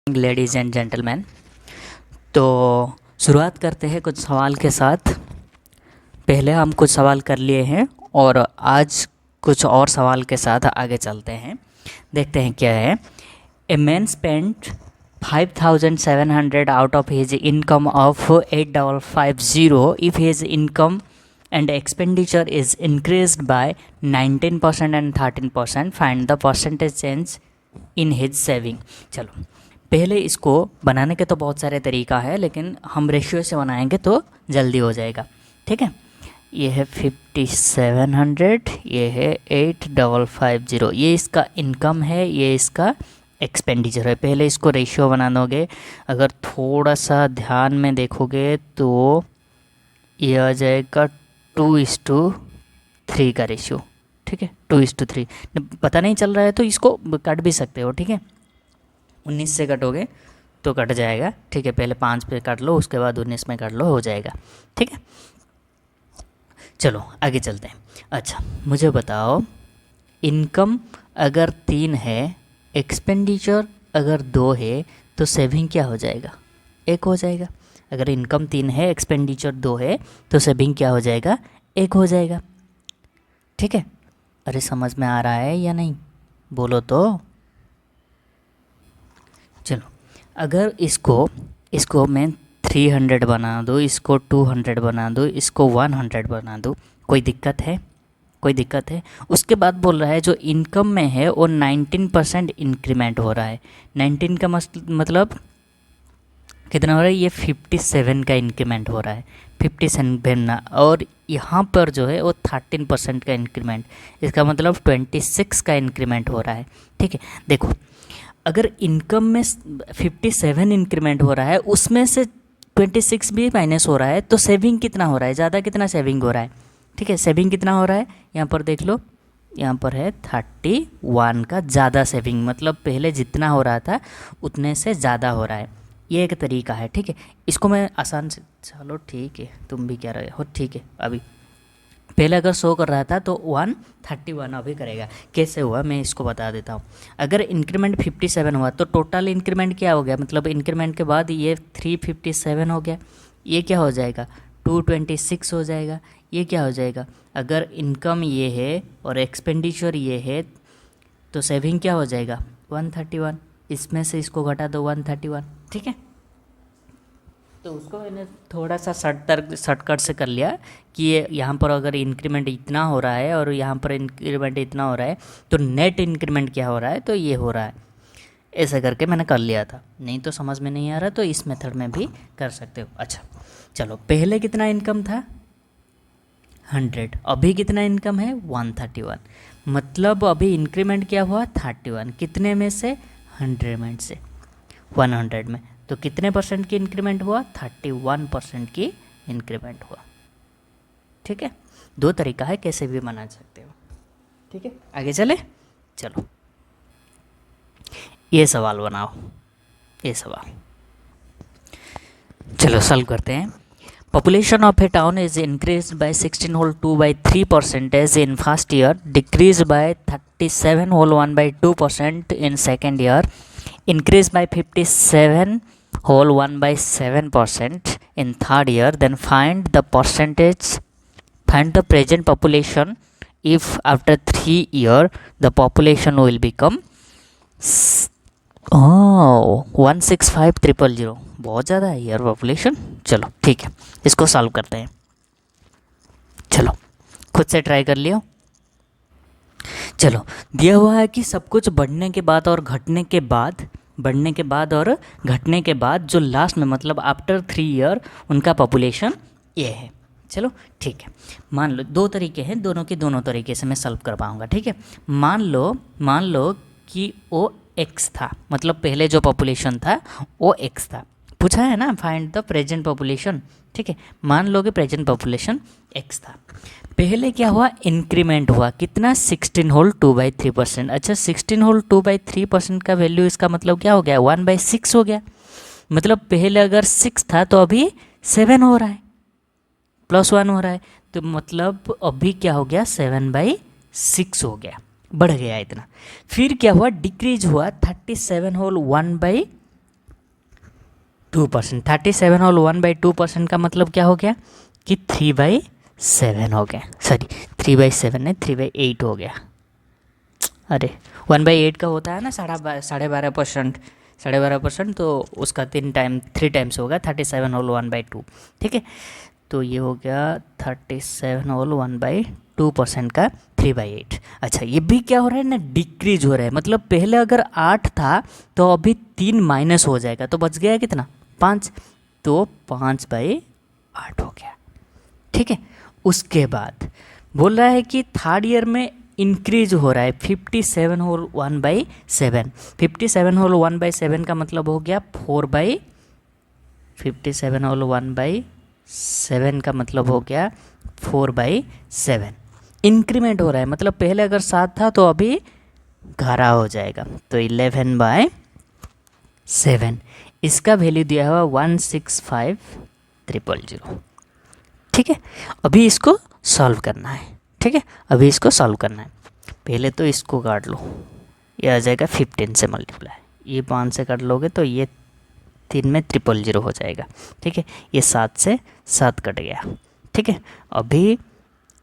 Ladies and gentleman, तो शुरुआत करते हैं कुछ सवाल के साथ। पहले हम कुछ सवाल कर लिए हैं और आज कुछ और सवाल के साथ आगे चलते हैं। देखते हैं क्या है। A man spent 5,700 out of his income of 8,550 if his income and expenditure is increased by 19% and 13%. Find the percentage change in his saving. चलो, पहले इसको बनाने के तो बहुत सारे तरीका है, लेकिन हम रेशियो से बनाएंगे तो जल्दी हो जाएगा। ठीक है, ये है 5,700, ये है 8,550, ये इसका इनकम है, ये इसका एक्सपेंडिचर है। पहले इसको रेशियो बना दोगे। अगर थोड़ा सा ध्यान में देखोगे तो ये आ जाएगा 2:3 का रेशियो। ठीक है, 2:3। पता नहीं चल रहा है तो इसको काट भी सकते हो। ठीक है, 19 से कटोगे तो कट जाएगा। ठीक है, पहले 5 पे काट लो, उसके बाद 19 में काट लो, हो जाएगा। ठीक है, चलो आगे चलते हैं। अच्छा, मुझे बताओ, इनकम अगर 3 है, एक्सपेंडिचर अगर 2 है, तो सेविंग क्या हो जाएगा? 1 हो जाएगा। अगर इनकम 3 है, एक्सपेंडिचर 2 है, तो सेविंग क्या हो जाएगा? 1 हो जाएगा। ठीक है, अरे समझ में आ रहा है या नहीं? बोलो तो। चलो, अगर इसको मैं 300 बना दूँ, इसको 200 बना दूँ, इसको 100 बना दूँ, कोई दिक्कत है? कोई दिक्कत है? उसके बाद बोल रहा है जो इनकम में है वो 19% इंक्रीमेंट हो रहा है। 19 का मतलब कितना हो रहा है? ये 57 का इंक्रीमेंट हो रहा है, 57। और यहाँ पर जो है वो 13% का इंक्रीमेंट, इसका मतलब 26 का इंक्रीमेंट हो रहा है। ठीक है, देखो, अगर इनकम में 57 इंक्रीमेंट हो रहा है, उसमें से 26 भी माइनस हो रहा है, तो सेविंग कितना हो रहा है? ज़्यादा कितना सेविंग हो रहा है? ठीक है, सेविंग कितना हो रहा है? यहाँ पर देख लो, यहाँ पर है 31 का ज़्यादा सेविंग, मतलब पहले जितना हो रहा था उतने से ज़्यादा हो रहा है। ये एक तरीका है। ठीक है, इसको मैं आसान से, चलो ठीक है, तुम भी क्या रहे हो? ठीक है, अभी पहले अगर 100 कर रहा था तो 131 अभी करेगा। कैसे हुआ मैं इसको बता देता हूँ। अगर इंक्रीमेंट 57 हुआ तो टोटल इंक्रीमेंट क्या हो गया? मतलब इंक्रीमेंट के बाद ये 357 हो गया, ये क्या हो जाएगा? 226 हो जाएगा। ये क्या हो जाएगा? अगर इनकम ये है और एक्सपेंडिचर ये है तो सेविंग क्या हो जाएगा? 131। इसमें से इसको घटा दो, 131। ठीक है, तो उसको मैंने थोड़ा सा शॉर्टकट से कर लिया कि ये यहाँ पर अगर इंक्रीमेंट इतना हो रहा है और यहाँ पर इंक्रीमेंट इतना हो रहा है तो नेट इंक्रीमेंट क्या हो रहा है, तो ये हो रहा है। ऐसा करके मैंने कर लिया था, नहीं तो समझ में नहीं आ रहा तो इस मेथड में भी कर सकते हो। अच्छा चलो, पहले कितना इनकम था? 100। अभी कितना इनकम है? 131। मतलब अभी इंक्रीमेंट क्या हुआ? 31। कितने में से? 100 में से 100 में। तो कितने परसेंट की इंक्रीमेंट हुआ? 31% की इंक्रीमेंट हुआ। ठीक है, 2 तरीका है, कैसे भी बना सकते हो। ठीक है, आगे चले। चलो, ये सवाल बनाओ, ये सवाल चलो सॉल्व करते हैं। Population of a town is increased by 16.2% in first year, decreased by 37.1% in second year, increased by 57.1% in third year. Then find the present population if after 3 years the population will become 165,000. बहुत ज़्यादा है यार population. चलो ठीक है, इसको solve करते हैं। चलो, खुद से ट्राई कर लियो। चलो, दिया हुआ है कि सब कुछ बढ़ने के बाद और घटने के बाद जो लास्ट में, मतलब आफ्टर 3 ईयर उनका पॉपुलेशन ये है। चलो ठीक है, मान लो 2 तरीके हैं, दोनों के दोनों तरीके से मैं सॉल्व कर पाऊँगा। ठीक है, मान लो कि वो x था, मतलब पहले जो पॉपुलेशन था वो x था। पूछा है ना, फाइंड द प्रेजेंट पॉपुलेशन। ठीक है, मान लो कि प्रेजेंट पॉपुलेशन x था। पहले क्या हुआ? इंक्रीमेंट हुआ, कितना? 16.2/3%। अच्छा, 16.2/3% का वैल्यू, इसका मतलब क्या हो गया? 1/6 हो गया। मतलब पहले अगर 6 था तो अभी 7 हो रहा है, +1 हो रहा है, तो मतलब अभी क्या हो गया? 7/6 हो गया, बढ़ गया इतना। फिर क्या हुआ? डिक्रीज हुआ, 37 होल 1/6 2%। 37 होल 1/2% का मतलब क्या हो गया कि 3/7 हो गया, सॉरी 3/7 नहीं 3/8 हो गया। अरे 1/8 का होता है ना 12.5%, 12.5%, तो उसका 3 टाइम्स होगा 37 होल 1/2। ठीक है, तो ये हो गया 37 होल 1/2% का 3/8। अच्छा, ये भी क्या हो रहा है ना, डिक्रीज हो रहा है, मतलब पहले अगर 8 था तो अभी 3 माइनस हो जाएगा, तो बच गया कितना 5, तो 5/8 हो गया। ठीक है, उसके बाद बोल रहा है कि थर्ड ईयर में इंक्रीज हो रहा है 57 होल 1/7। 57 होल 1/7 का मतलब हो गया 57 होल 1/7 का मतलब हो गया 4/7। इंक्रीमेंट हो रहा है, मतलब पहले अगर 7 था तो अभी 11 हो जाएगा, तो 11/7। इसका वैल्यू दिया हुआ 165,000। ठीक है, अभी इसको सॉल्व करना है। ठीक है, अभी इसको सॉल्व करना है। पहले तो इसको काट लो, ये आ जाएगा 15 से मल्टीप्लाई, ये 5 से काट लोगे तो ये 3 में 000 हो जाएगा। ठीक है, ये 7 से 7 कट गया। ठीक है, अभी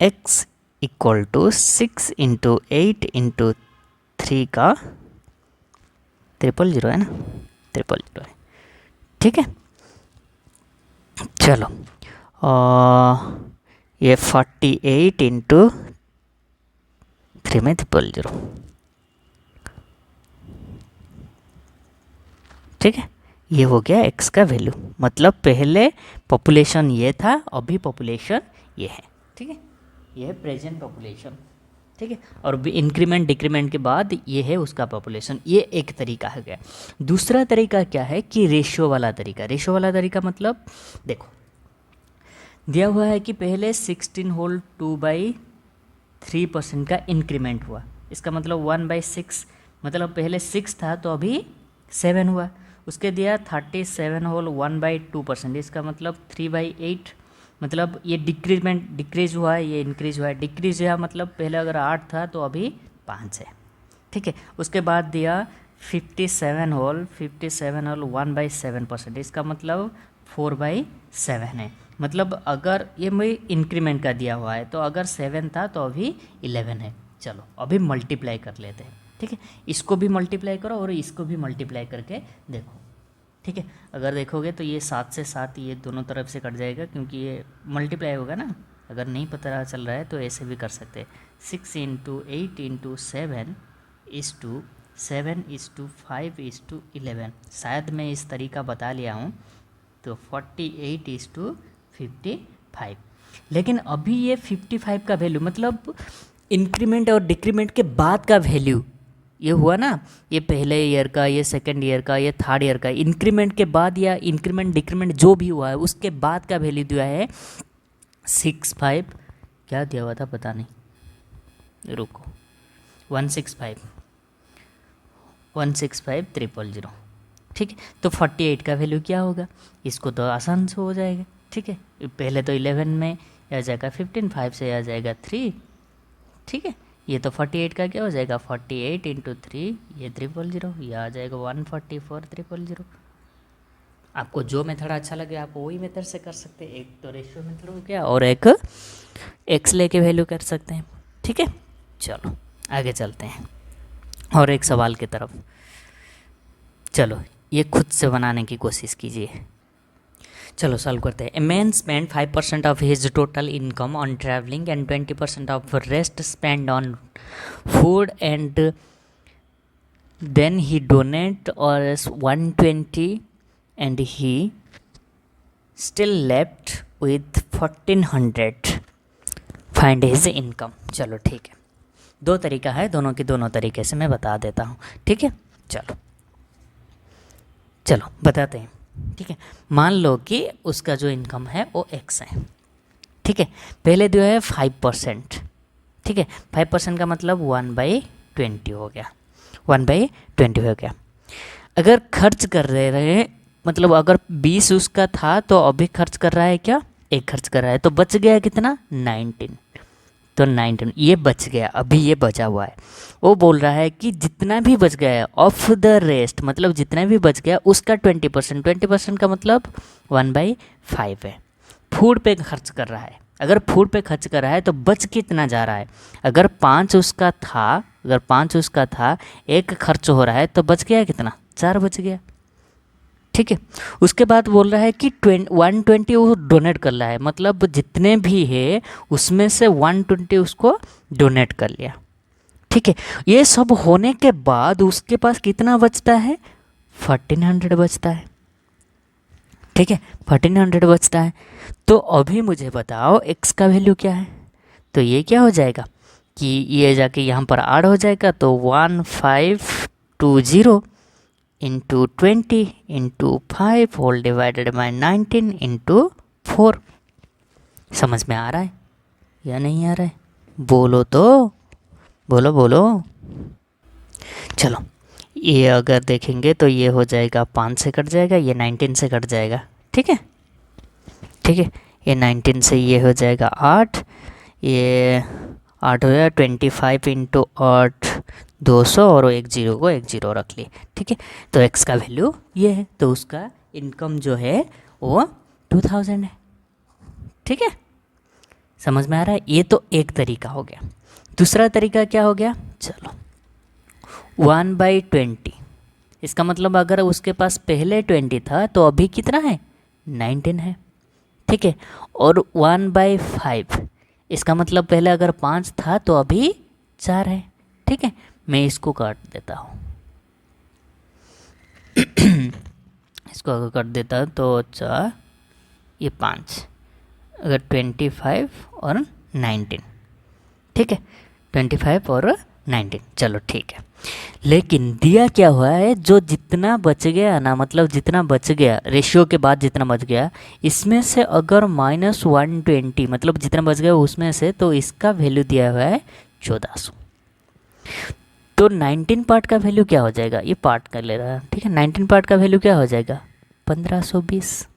x equal to 6 into 8 into 3 का 000 है ना, 000 है। ठीक है, चलो ये 48 इंटू 3 में 000। ठीक है, ये हो गया x का वैल्यू, मतलब पहले पॉपुलेशन ये था, अभी पॉपुलेशन ये है। ठीक है, ये है प्रेजेंट पॉपुलेशन। ठीक है, और इंक्रीमेंट डिक्रीमेंट के बाद ये है उसका पॉपुलेशन। ये एक तरीका है गया। दूसरा तरीका क्या है कि रेशियो वाला तरीका। रेशियो वाला तरीका मतलब देखो, दिया हुआ है कि पहले 16 होल 2/3% का इंक्रीमेंट हुआ, इसका मतलब 1/6, मतलब पहले 6 था तो अभी 7 हुआ। उसके दिया 37 होल 1/2%, इसका मतलब 3/8, मतलब ये डिक्रीज हुआ है, ये इंक्रीज हुआ है। डिक्रीज हुआ मतलब पहले अगर 8 था तो अभी 5 है। ठीक है, उसके बाद दिया 57 होल 1/7%, इसका मतलब 4/7 है। मतलब अगर ये मैं इंक्रीमेंट का दिया हुआ है, तो अगर 7 था तो अभी 11 है। चलो अभी मल्टीप्लाई कर लेते हैं। ठीक है, इसको भी मल्टीप्लाई करो और इसको भी मल्टीप्लाई करके देखो। ठीक है, अगर देखोगे तो ये 7 से 7 ये दोनों तरफ से कट जाएगा, क्योंकि ये मल्टीप्लाई होगा ना। अगर नहीं पता चल रहा है तो ऐसे भी कर सकते हैं। 6 इंटू 8 इंटू 7 इज़ टू 5:11। शायद मैं इस तरीका बता लिया हूँ, तो 48:55। लेकिन अभी ये 55 का वैल्यू, मतलब इंक्रीमेंट और डिक्रीमेंट के बाद का वैल्यू ये हुआ ना, ये पहले ईयर का, ये सेकेंड ईयर का, ये थर्ड ईयर का, इंक्रीमेंट के बाद या इंक्रीमेंट डिक्रीमेंट जो भी हुआ है उसके बाद का वैल्यू दिया है 65, क्या दिया हुआ था पता नहीं, रुको, 165,000। ठीक है, तो 48 का वैल्यू क्या होगा, इसको तो आसान से हो जाएगा। ठीक है, पहले तो 11 में आ जाएगा 15, 5 से आ जाएगा 3। ठीक है, ये तो 48 का क्या हो जाएगा 48 इंटू 3, ये 000, ये आ जाएगा 144,000। आपको जो मेथड अच्छा लगे आप वही मेथड से कर सकते हैं। एक तो रेशियो मेथड हो गया और एक एक्स लेके वैल्यू कर सकते हैं। ठीक है, चलो आगे चलते हैं और एक सवाल की तरफ। चलो ये खुद से बनाने की कोशिश कीजिए। चलो सॉल्व करते हैं। A man spend 5% of his total income on travelling and 20% of rest spend on food and then he donate और 120 and he still left with 1400। Find his income. चलो ठीक है, दो तरीका है, दोनों के दोनों तरीके से मैं बता देता हूँ। ठीक है, चलो बताते हैं। ठीक है, मान लो कि उसका जो इनकम है वो x है। ठीक है, पहले जो है 5%। ठीक है, 5% का मतलब 1/20 हो गया, 1/20 हो गया। अगर खर्च कर रहे हैं, मतलब अगर 20 उसका था तो अभी खर्च कर रहा है क्या, 1 खर्च कर रहा है, तो बच गया कितना 19। तो 19 ये बच गया, अभी ये बचा हुआ है। वो बोल रहा है कि जितना भी बच गया है ऑफ द रेस्ट, मतलब जितना भी बच गया उसका 20%, 20% का मतलब 1/5 है। फूड पे खर्च कर रहा है, अगर फूड पे खर्च कर रहा है तो बच कितना जा रहा है। अगर 5 उसका था, अगर 5 उसका था, एक खर्च हो रहा है तो बच गया कितना, 4 बच गया। ठीक है, उसके बाद बोल रहा है कि 120 वो डोनेट कर रहा है, मतलब जितने भी है उसमें से 120 उसको डोनेट कर लिया। ठीक है, ये सब होने के बाद उसके पास कितना बचता है, 1400 बचता है। ठीक है, 1400 बचता है। तो अभी मुझे बताओ x का वैल्यू क्या है। तो ये क्या हो जाएगा कि ये जाके यहाँ पर ऐड हो जाएगा, तो 1520 into 20 into 5 whole divided by 19 into 4। समझ में आ रहा है या नहीं आ रहा है, बोलो तो, बोलो बोलो। चलो, ये अगर देखेंगे तो ये हो जाएगा 5 से कट जाएगा, ये 19 से कट जाएगा। ठीक है, ठीक है, ये 19 से ये हो जाएगा 8, ये 8 हो जाएगा 25 इंटू 8 200, और एक जीरो को एक जीरो रख ली। ठीक है, तो x का वैल्यू ये है, तो उसका इनकम जो है वो 2000 है। ठीक है, समझ में आ रहा है। ये तो एक तरीका हो गया। दूसरा तरीका क्या हो गया, चलो 1/20, इसका मतलब अगर उसके पास पहले 20 था तो अभी कितना है, 19 है। ठीक है, और 1/5, इसका मतलब पहले अगर 5 था तो अभी 4 है। ठीक है, मैं इसको काट देता हूँ इसको अगर काट देता तो 4, ये 5, अगर 25 और 19। ठीक है, 25 और 19, चलो ठीक है। लेकिन दिया क्या हुआ है, जो जितना बच गया ना, मतलब जितना बच गया रेशियो के बाद जितना बच गया, इसमें से अगर -120 मतलब जितना बच गया उसमें से, तो इसका वैल्यू दिया हुआ है 1400। तो 19 पार्ट का वैल्यू क्या हो जाएगा, ये पार्ट कर ले रहा है। ठीक है, 19 पार्ट का वैल्यू क्या हो जाएगा, 1520।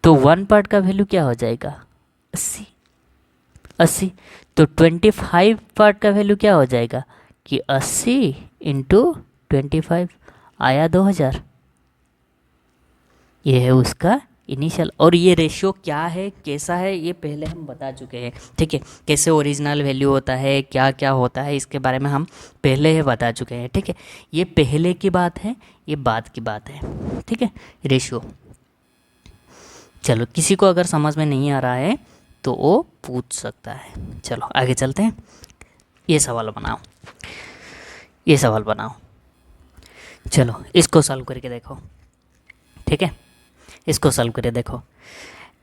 तो 1 पार्ट का वैल्यू क्या हो जाएगा, 80। तो 25 पार्ट का वैल्यू क्या हो जाएगा कि 80 इंटू 25 आया 2000। ये है उसका इनिशियल। और ये रेशियो क्या है, कैसा है, ये पहले हम बता चुके हैं। ठीक है, कैसे ओरिजिनल वैल्यू होता है, क्या क्या होता है, इसके बारे में हम पहले ही बता चुके हैं। ठीक है, ये पहले की बात है, ये बाद की बात है। ठीक है, रेशियो। चलो, किसी को अगर समझ में नहीं आ रहा है तो वो पूछ सकता है। चलो आगे चलते हैं। ये सवाल बनाओ, ये सवाल बनाओ। चलो इसको सॉल्व करके देखो। ठीक है, इसको सॉल्व करके देखो।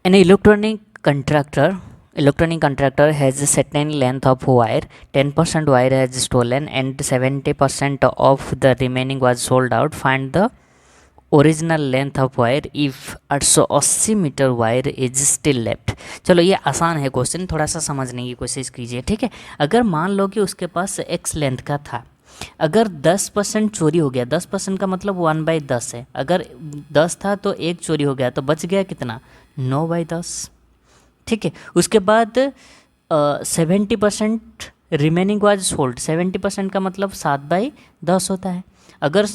An electronic contractor has a certain length of wire, 10% wire has stolen and 70% of the remaining was sold out. Find the original length of wire if 880 metre wire is still left. चलो ये आसान है question, थोड़ा सा समझने की कोशिश कीजिए। ठीक है, अगर मान लो कि उसके पास x लेंथ का था, अगर 10% चोरी हो गया, 10% का मतलब 1/10 है, अगर 10 था तो एक चोरी हो गया, तो बच गया कितना, 9/10। ठीक है, उसके बाद 70% रिमेनिंग वाज सोल्ड, 70% का मतलब 7/10 होता है। अगर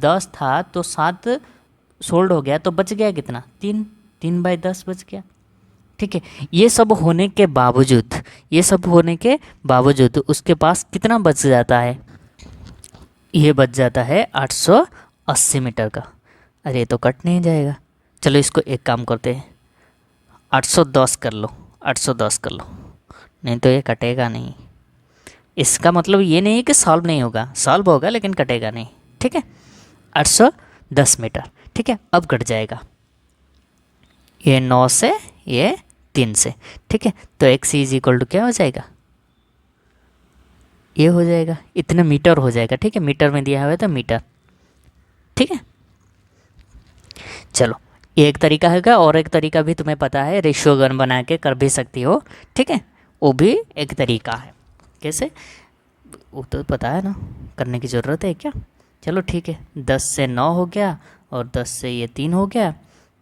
10 था तो 7 सोल्ड हो गया, तो बच गया कितना, 3/10 बच गया। ठीक है, ये सब होने के बावजूद उसके पास कितना बच जाता है, ये बच जाता है 880 मीटर का। अरे तो कट नहीं जाएगा। चलो इसको एक काम करते हैं, 810 कर लो, 810 कर लो, नहीं तो ये कटेगा नहीं। इसका मतलब ये नहीं है कि सॉल्व नहीं होगा, सॉल्व होगा लेकिन कटेगा नहीं। ठीक है, 810 मीटर। ठीक है, अब कट जाएगा ये 9 से, ये 3 से। ठीक है, तो x इज इक्वल टू क्या हो जाएगा, ये हो जाएगा, इतने मीटर हो जाएगा। ठीक है, मीटर में दिया हुआ है तो मीटर। ठीक है, चलो ये एक तरीका है, और एक तरीका भी तुम्हें पता है, रेशियो गन बना के कर भी सकती हो। ठीक है, वो भी एक तरीका है। कैसे, वो तो पता है ना, करने की ज़रूरत है क्या। चलो ठीक है, 10 से 9 हो गया, और 10 से ये 3 हो गया,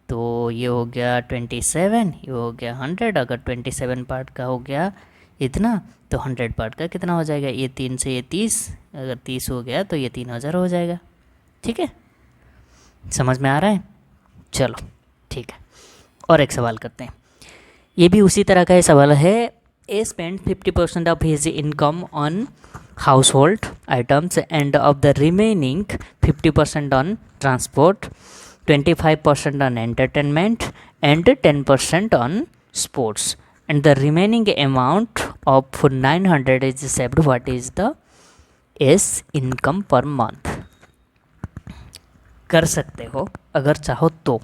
तो ये हो गया 27, ये हो गया 100। अगर 27 पार्ट का हो गया, इतना, तो 100 पार्ट का कितना हो जाएगा, ये 3 से ये 30, अगर 30 हो गया तो ये 3000 हो जाएगा। ठीक है, समझ में आ रहा है? चलो ठीक है, और एक सवाल करते हैं। ये भी उसी तरह का ही सवाल है। A spend 50% of his income on household items and of the remaining 50% on transport, 25% on entertainment and 10% on sports, and the remaining amount of 900 is saved. What is the A's income per month? कर सकते हो अगर चाहो तो।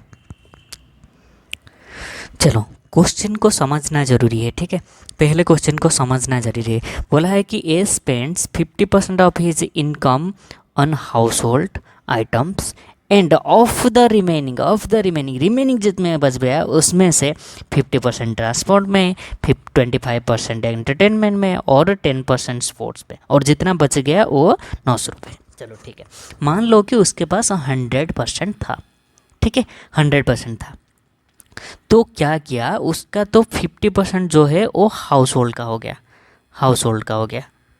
चलो question को समझना ज़रूरी है। ठीक है, पहले क्वेश्चन को समझना ज़रूरी है। बोला है कि A spends 50% of his income on household items and of the remaining जितने बच गया उसमें से 50% ट्रांसपोर्ट में, 25% एंटरटेनमेंट में और 10% स्पोर्ट्स पे, और जितना बच गया वो 900 रुपये। चलो ठीक है, मान लो कि उसके पास 100% था। ठीक है, 100% था, तो क्या किया, उसका तो 50% जो है वो हाउस होल्ड का हो गया,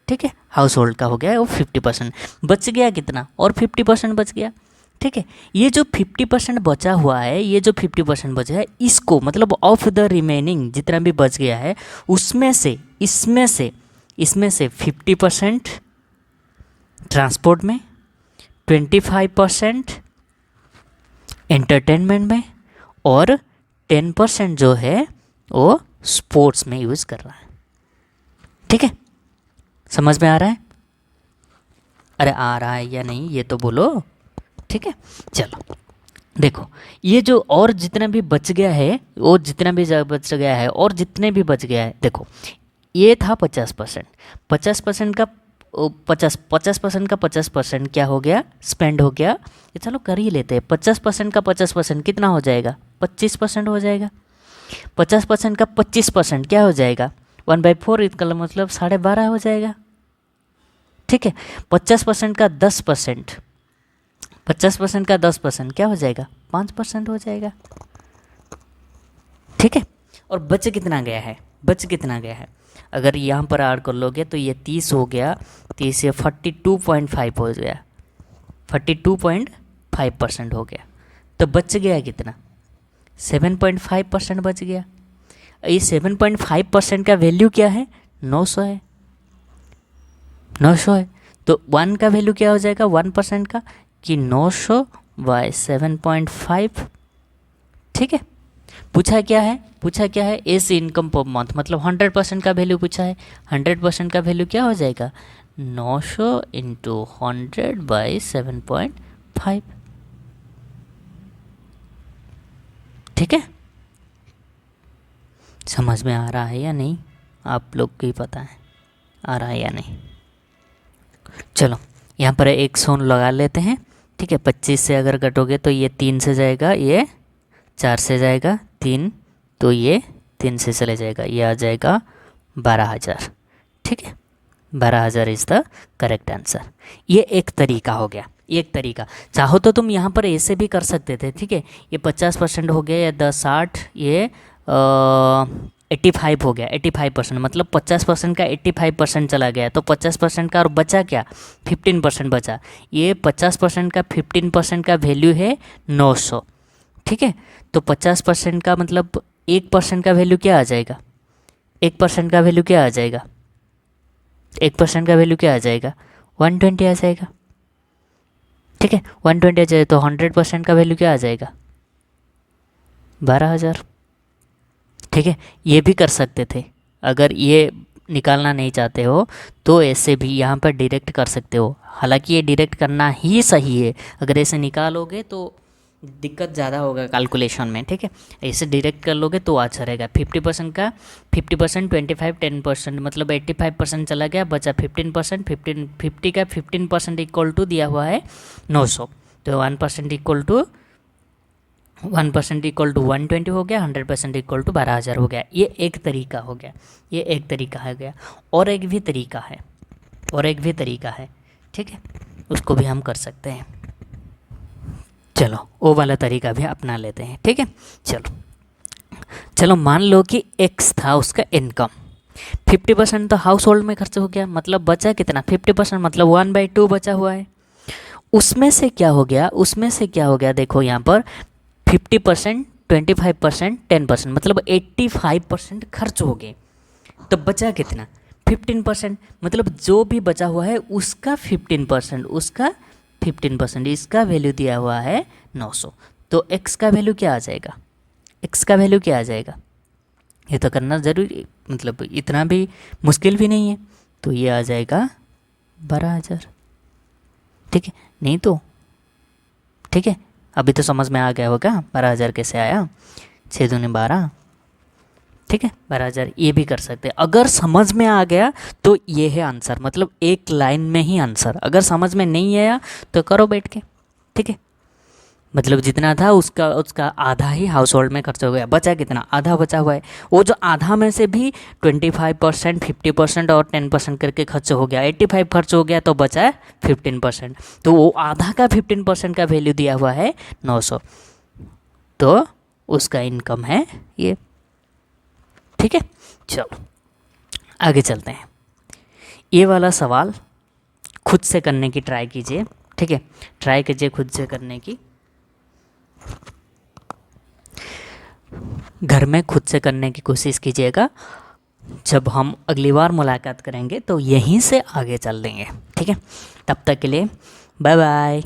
ठीक है, हाउस होल्ड का हो गया वो 50%। बच गया कितना, और 50% बच गया। ठीक है, ये जो 50% बचा हुआ है, ये जो 50% बचा है, इसको मतलब ऑफ द रिमेनिंग जितना भी बच गया है उसमें से इसमें से 50% ट्रांसपोर्ट में, 25% एंटरटेनमेंट में और 10% जो है वो स्पोर्ट्स में यूज़ कर रहा है। ठीक है, समझ में आ रहा है? अरे आ रहा है या नहीं ये तो बोलो। ठीक है, चलो देखो, ये जो और जितना भी बच गया है, वो जितना भी बच गया है और जितने भी बच गया है, देखो ये था 50%, 50% का 50% का 50% क्या हो गया, स्पेंड हो गया। ये चलो कर ही लेते हैं। 50% का 50% कितना हो जाएगा, 25% हो जाएगा। 50% का 25% क्या हो जाएगा, 1/4, इसका मतलब 12.5 हो जाएगा। ठीक है, 50% का 10%, 50% का 10% क्या हो जाएगा, 5% हो जाएगा। ठीक है, और बच कितना गया है, अगर यहाँ पर ऐड कर लोगे तो ये 30 हो गया, 30 से 42.5 हो गया, 42.5% हो गया। तो बच गया कितना, 7.5% बच गया। ये 7.5% का वैल्यू क्या है, 900 है, 900 है। तो 1 का वैल्यू क्या हो जाएगा 1% का, कि 900 बाय 7.5। ठीक है, पूछा क्या है एस इनकम पर मंथ, मतलब 100% का वैल्यू पूछा है। 100% का वैल्यू क्या हो जाएगा, 900 इंटू 100 बाई 7.5। ठीक है, समझ में आ रहा है या नहीं, आप लोग को ही पता है आ रहा है या नहीं। चलो यहाँ पर एक 100 लगा लेते हैं। ठीक है, 25 से अगर कटोगे तो ये 3 से जाएगा, ये 4 से जाएगा, 3 तो ये 3 से चले जाएगा, ये आ जाएगा 12,000। ठीक है, 12,000 इज़ द करेक्ट आंसर। ये एक तरीका हो गया, एक तरीका। चाहो तो तुम यहाँ पर ऐसे भी कर सकते थे। ठीक है, ये 50% हो गया, या 10, 60, ये 85 हो गया, 85%, मतलब 50% का 85% चला गया, तो 50% का और बचा क्या, 15% बचा। ये 50% का 15% का वैल्यू है 900। ठीक है, तो 50% का मतलब 1% का वैल्यू क्या आ जाएगा, 1% का वैल्यू क्या आ जाएगा, 1% का वैल्यू क्या आ जाएगा, 120 आ जाएगा। ठीक है, 120 आ जाए तो 100% का वैल्यू क्या आ जाएगा, 12,000। ठीक है, ये भी कर सकते थे। अगर ये निकालना नहीं चाहते हो तो ऐसे भी यहाँ पर डायरेक्ट कर सकते हो। हालांकि ये डायरेक्ट करना ही सही है, अगर ऐसे निकालोगे तो दिक्कत ज़्यादा होगा कैलकुलेशन में। ठीक है, ऐसे डायरेक्ट कर लोगे तो अच्छा रहेगा। 50% का 50%, 25, 10%, मतलब 85% चला गया, बचा 15%। 50 का 15% इक्वल टू दिया हुआ है 900, तो 1% इक्वल टू 1% इक्वल टू 120 हो गया, 100% इक्वल टू 12,000 हो गया। ये एक तरीका हो गया, ये एक तरीका है गया। और एक भी तरीका है, ठीक है, उसको भी हम कर सकते हैं। चलो वो वाला तरीका भी अपना लेते हैं। ठीक है, चलो मान लो कि x था उसका इनकम। 50% तो हाउस होल्ड में खर्च हो गया, मतलब बचा कितना 50%, मतलब 1/2 बचा हुआ है। उसमें से क्या हो गया, उसमें से क्या हो गया, देखो यहाँ पर 50%, 25%, 10%, मतलब 85% खर्च हो गए। तो बचा कितना 15%, मतलब जो भी बचा हुआ है उसका 15%, उसका 15%, इसका वैल्यू दिया हुआ है 900। तो x का वैल्यू क्या आ जाएगा, x का वैल्यू क्या आ जाएगा, ये तो करना ज़रूरी, मतलब इतना भी मुश्किल भी नहीं है। तो ये आ जाएगा 12,000। ठीक है, नहीं तो ठीक है, अभी तो समझ में आ गया होगा 12,000 कैसे आया, 6 दूनी 12। ठीक है, 12,000 ये भी कर सकते हैं। अगर समझ में आ गया तो ये है आंसर, मतलब एक लाइन में ही आंसर। अगर समझ में नहीं आया तो करो बैठ के। ठीक है, मतलब जितना था उसका उसका आधा ही हाउस होल्ड में खर्च हो गया, बचा कितना, आधा बचा हुआ है। वो जो आधा में से भी 25%, 50% और 10% करके खर्च हो गया, 85 खर्च हो गया, तो बचा है 15%। तो वो आधा का 15% का वैल्यू दिया हुआ है 900, तो उसका इनकम है ये। ठीक है, चलो आगे चलते हैं। ये वाला सवाल खुद से करने की ट्राई कीजिए। ठीक है, ट्राई कीजिए खुद से करने की, घर में खुद से करने की कोशिश कीजिएगा। जब हम अगली बार मुलाकात करेंगे तो यहीं से आगे चल देंगे। ठीक है, तब तक के लिए बाय बाय।